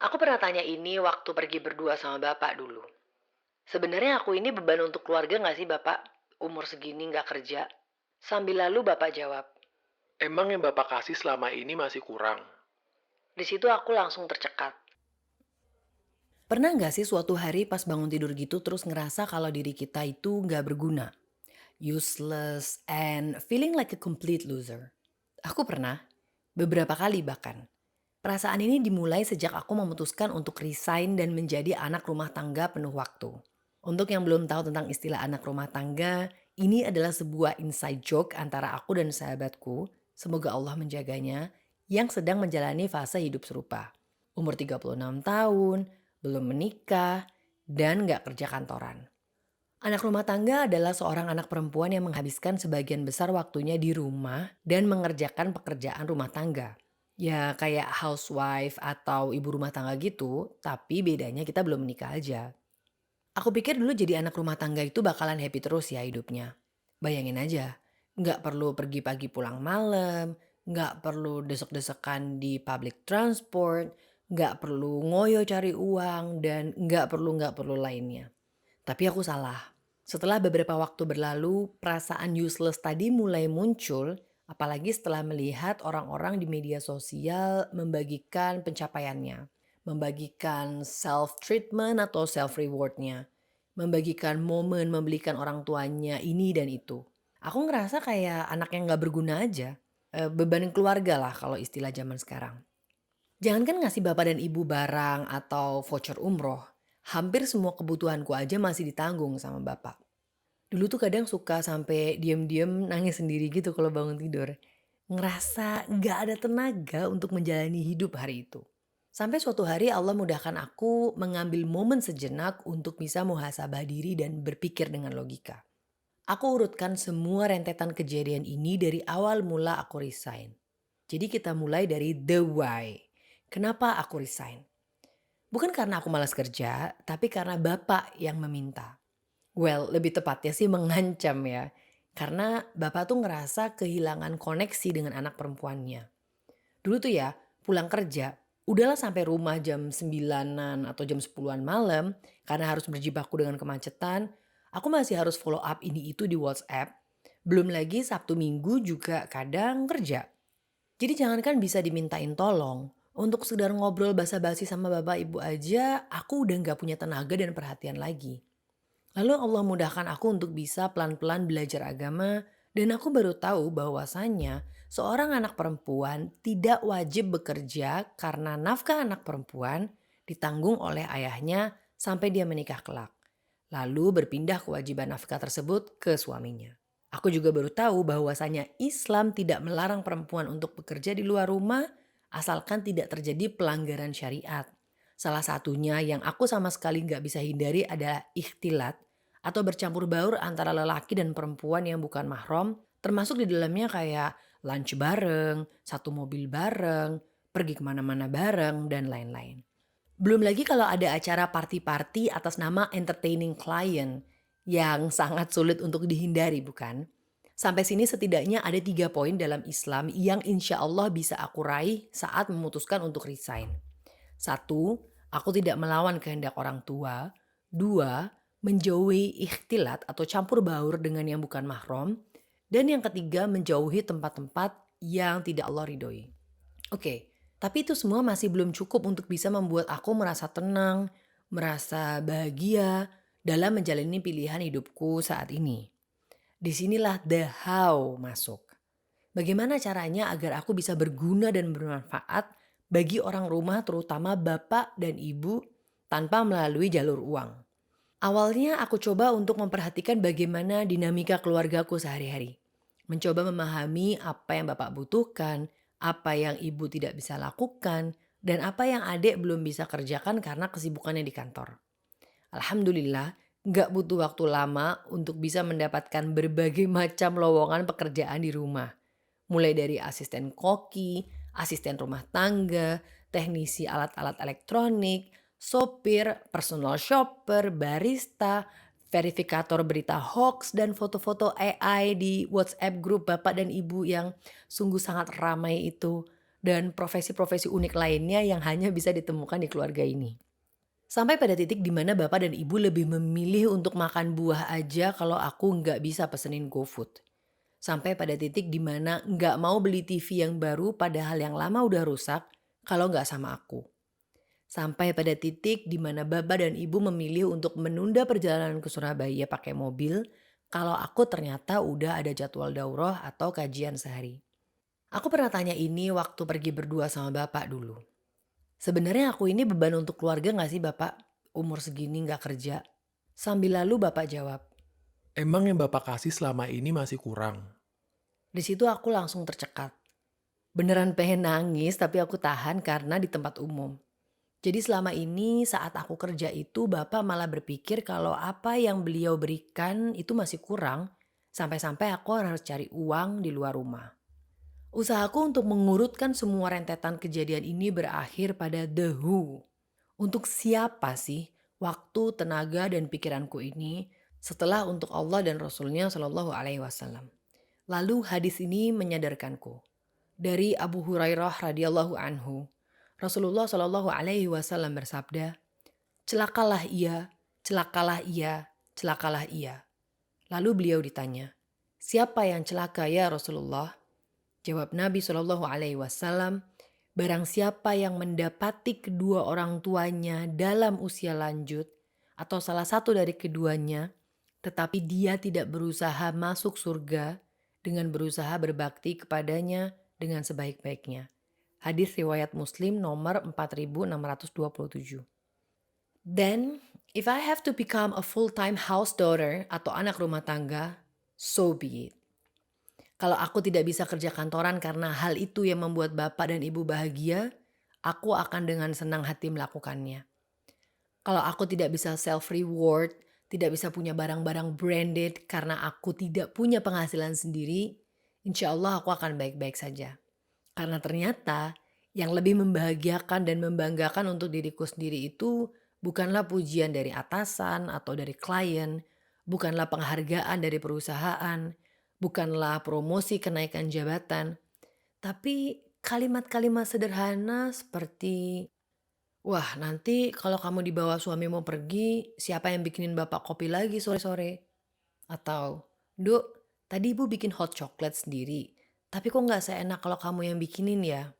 Aku pernah tanya ini waktu pergi berdua sama bapak dulu. Sebenarnya aku ini beban untuk keluarga nggak sih bapak? Umur segini nggak kerja. Sambil lalu bapak jawab. Emang yang Bapak kasih selama ini masih kurang? Di situ aku langsung tercekat. Pernah nggak sih suatu hari pas bangun tidur gitu terus ngerasa kalau diri kita itu nggak berguna, useless, and feeling like a complete loser? Aku pernah, beberapa kali bahkan. Perasaan ini dimulai sejak aku memutuskan untuk resign dan menjadi anak rumah tangga penuh waktu. Untuk yang belum tahu tentang istilah anak rumah tangga, ini adalah sebuah inside joke antara aku dan sahabatku, semoga Allah menjaganya, yang sedang menjalani fase hidup serupa. Umur 36 tahun, belum menikah, dan gak kerja kantoran. Anak rumah tangga adalah seorang anak perempuan yang menghabiskan sebagian besar waktunya di rumah dan mengerjakan pekerjaan rumah tangga. Ya kayak housewife atau ibu rumah tangga gitu, tapi bedanya kita belum menikah aja. Aku pikir dulu jadi anak rumah tangga itu bakalan happy terus ya hidupnya. Bayangin aja, nggak perlu pergi pagi pulang malam, nggak perlu desek-desekan di public transport, nggak perlu ngoyo cari uang, dan nggak perlu lainnya. Tapi aku salah. Setelah beberapa waktu berlalu, perasaan useless tadi mulai muncul, apalagi setelah melihat orang-orang di media sosial membagikan pencapaiannya, membagikan self treatment atau self rewardnya, membagikan momen membelikan orang tuanya ini dan itu. Aku ngerasa kayak anak yang nggak berguna aja, beban keluarga lah kalau istilah zaman sekarang. Jangankan ngasih bapak dan ibu barang atau voucher umroh, hampir semua kebutuhanku aja masih ditanggung sama bapak. Dulu tuh kadang suka sampai diam-diam nangis sendiri gitu kalau bangun tidur. Ngerasa gak ada tenaga untuk menjalani hidup hari itu. Sampai suatu hari Allah mudahkan aku mengambil momen sejenak untuk bisa muhasabah diri dan berpikir dengan logika. Aku urutkan semua rentetan kejadian ini dari awal mula aku resign. Jadi kita mulai dari the why. Kenapa aku resign? Bukan karena aku malas kerja, tapi karena bapak yang meminta. Well, lebih tepatnya sih mengancam ya. Karena bapak tuh ngerasa kehilangan koneksi dengan anak perempuannya. Dulu tuh ya, pulang kerja, udahlah sampai rumah jam 9-an atau jam 10-an malam karena harus berjibaku dengan kemacetan, aku masih harus follow up ini itu di WhatsApp. Belum lagi Sabtu Minggu juga kadang kerja. Jadi jangankan bisa dimintain tolong, untuk sekedar ngobrol basa-basi sama bapak ibu aja, aku udah nggak punya tenaga dan perhatian lagi. Lalu Allah mudahkan aku untuk bisa pelan-pelan belajar agama dan aku baru tahu bahwasannya seorang anak perempuan tidak wajib bekerja karena nafkah anak perempuan ditanggung oleh ayahnya sampai dia menikah kelak. Lalu berpindah kewajiban nafkah tersebut ke suaminya. Aku juga baru tahu bahwasanya Islam tidak melarang perempuan untuk bekerja di luar rumah asalkan tidak terjadi pelanggaran syariat. Salah satunya yang aku sama sekali nggak bisa hindari adalah ikhtilat atau bercampur baur antara lelaki dan perempuan yang bukan mahram, termasuk di dalamnya kayak lunch bareng, satu mobil bareng, pergi kemana-mana bareng, dan lain-lain. Belum lagi kalau ada acara party-party atas nama entertaining client yang sangat sulit untuk dihindari bukan? Sampai sini setidaknya ada 3 poin dalam Islam yang insya Allah bisa aku raih saat memutuskan untuk resign. Satu, aku tidak melawan kehendak orang tua. Dua, menjauhi ikhtilat atau campur baur dengan yang bukan mahram. Dan yang ketiga, menjauhi tempat-tempat yang tidak Allah ridhoi. Oke, tapi itu semua masih belum cukup untuk bisa membuat aku merasa tenang, merasa bahagia dalam menjalani pilihan hidupku saat ini. Disinilah the how masuk. Bagaimana caranya agar aku bisa berguna dan bermanfaat bagi orang rumah terutama bapak dan ibu tanpa melalui jalur uang. Awalnya aku coba untuk memperhatikan bagaimana dinamika keluargaku sehari-hari. Mencoba memahami apa yang bapak butuhkan, apa yang ibu tidak bisa lakukan, dan apa yang adik belum bisa kerjakan karena kesibukannya di kantor. Alhamdulillah, nggak butuh waktu lama untuk bisa mendapatkan berbagai macam lowongan pekerjaan di rumah. Mulai dari asisten koki, asisten rumah tangga, teknisi alat-alat elektronik, sopir, personal shopper, barista, verifikator berita hoax, dan foto-foto AI di WhatsApp grup bapak dan ibu yang sungguh sangat ramai itu. dan profesi-profesi unik lainnya yang hanya bisa ditemukan di keluarga ini. Sampai pada titik di mana bapak dan ibu lebih memilih untuk makan buah aja kalau aku nggak bisa pesenin GoFood. Sampai pada titik di mana nggak mau beli TV yang baru padahal yang lama udah rusak kalau nggak sama aku. Sampai pada titik di mana bapak dan ibu memilih untuk menunda perjalanan ke Surabaya pakai mobil kalau aku ternyata udah ada jadwal daurah atau kajian sehari. Aku pernah tanya ini waktu pergi berdua sama bapak dulu. Sebenarnya aku ini beban untuk keluarga nggak sih bapak? Umur segini nggak kerja. Sambil lalu bapak jawab. Emang yang bapak kasih selama ini masih kurang? Di situ aku langsung tercekat. Beneran pengen nangis tapi aku tahan karena di tempat umum. Jadi selama ini saat aku kerja itu bapak malah berpikir kalau apa yang beliau berikan itu masih kurang. Sampai-sampai aku harus cari uang di luar rumah. Usahaku untuk mengurutkan semua rentetan kejadian ini berakhir pada The Who. Untuk siapa sih waktu, tenaga, dan pikiranku ini setelah untuk Allah dan Rasulnya Shallallahu Alaihi Wasallam. Lalu hadis ini menyadarkanku. Dari Abu Hurairah radhiyallahu anhu, Rasulullah Shallallahu Alaihi Wasallam bersabda, celakalah ia, celakalah ia, celakalah ia. Lalu beliau ditanya, siapa yang celaka ya Rasulullah? Jawab Nabi Shallallahu Alaihi Wasallam, barang siapa yang mendapati kedua orang tuanya dalam usia lanjut atau salah satu dari keduanya, tetapi dia tidak berusaha masuk surga dengan berusaha berbakti kepadanya dengan sebaik-baiknya. Hadis riwayat Muslim nomor 4627. Then, if I have to become a full-time house daughter atau anak rumah tangga, so be it. Kalau aku tidak bisa kerja kantoran karena hal itu yang membuat bapak dan ibu bahagia, aku akan dengan senang hati melakukannya. Kalau aku tidak bisa self-reward, tidak bisa punya barang-barang branded karena aku tidak punya penghasilan sendiri, insya Allah aku akan baik-baik saja. Karena ternyata yang lebih membahagiakan dan membanggakan untuk diriku sendiri itu bukanlah pujian dari atasan atau dari klien, bukanlah penghargaan dari perusahaan, bukanlah promosi kenaikan jabatan, tapi kalimat-kalimat sederhana seperti, wah nanti kalau kamu dibawa suamimu pergi, siapa yang bikinin bapak kopi lagi sore-sore? Atau, Duk, tadi ibu bikin hot chocolate sendiri, tapi kok nggak seenak kalau kamu yang bikinin ya?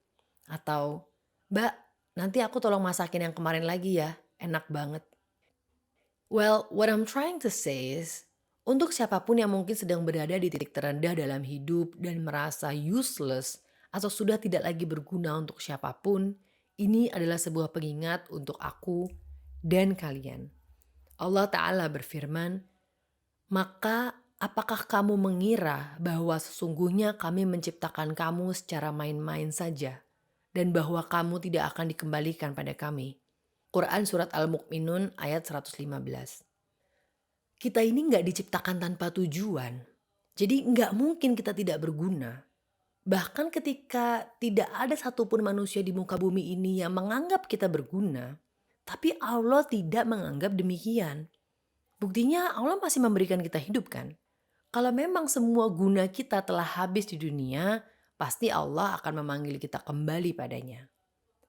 Atau, Mbak, nanti aku tolong masakin yang kemarin lagi ya, enak banget. Well, what I'm trying to say is, untuk siapapun yang mungkin sedang berada di titik terendah dalam hidup dan merasa useless atau sudah tidak lagi berguna untuk siapapun, ini adalah sebuah pengingat untuk aku dan kalian. Allah Ta'ala berfirman, maka apakah kamu mengira bahwa sesungguhnya kami menciptakan kamu secara main-main saja dan bahwa kamu tidak akan dikembalikan pada kami? Quran Surat Al-Mu'minun ayat 115. Kita ini nggak diciptakan tanpa tujuan. Jadi nggak mungkin kita tidak berguna. Bahkan ketika tidak ada satupun manusia di muka bumi ini yang menganggap kita berguna, tapi Allah tidak menganggap demikian. Buktinya Allah masih memberikan kita hidup kan? Kalau memang semua guna kita telah habis di dunia, pasti Allah akan memanggil kita kembali padanya.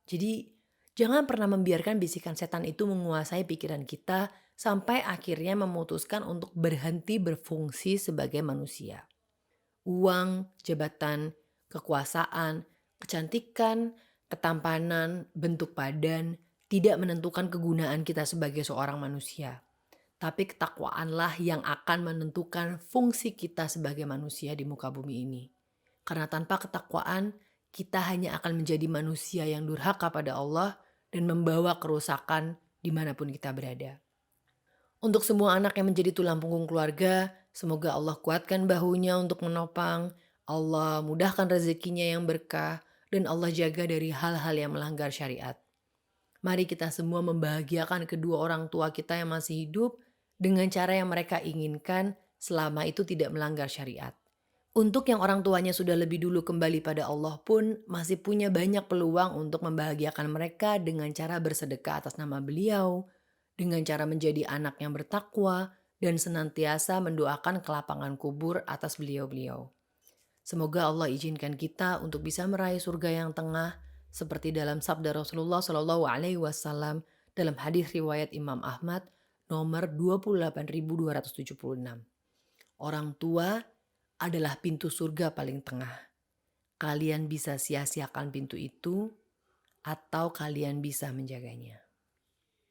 Jadi jangan pernah membiarkan bisikan setan itu menguasai pikiran kita sampai akhirnya memutuskan untuk berhenti berfungsi sebagai manusia. Uang, jabatan, kekuasaan, kecantikan, ketampanan, bentuk badan tidak menentukan kegunaan kita sebagai seorang manusia. Tapi ketakwaanlah yang akan menentukan fungsi kita sebagai manusia di muka bumi ini. Karena tanpa ketakwaan, kita hanya akan menjadi manusia yang durhaka pada Allah dan membawa kerusakan dimanapun kita berada. Untuk semua anak yang menjadi tulang punggung keluarga, semoga Allah kuatkan bahunya untuk menopang, Allah mudahkan rezekinya yang berkah, dan Allah jaga dari hal-hal yang melanggar syariat. Mari kita semua membahagiakan kedua orang tua kita yang masih hidup dengan cara yang mereka inginkan selama itu tidak melanggar syariat. Untuk yang orang tuanya sudah lebih dulu kembali pada Allah pun masih punya banyak peluang untuk membahagiakan mereka dengan cara bersedekah atas nama beliau, dengan cara menjadi anak yang bertakwa, dan senantiasa mendoakan kelapangan kubur atas beliau-beliau. Semoga Allah izinkan kita untuk bisa meraih surga yang tengah seperti dalam sabda Rasulullah Shallallahu Alaihi Wasallam dalam hadis riwayat Imam Ahmad nomor 28.276. Orang tua adalah pintu surga paling tengah. Kalian bisa sia-siakan pintu itu atau kalian bisa menjaganya.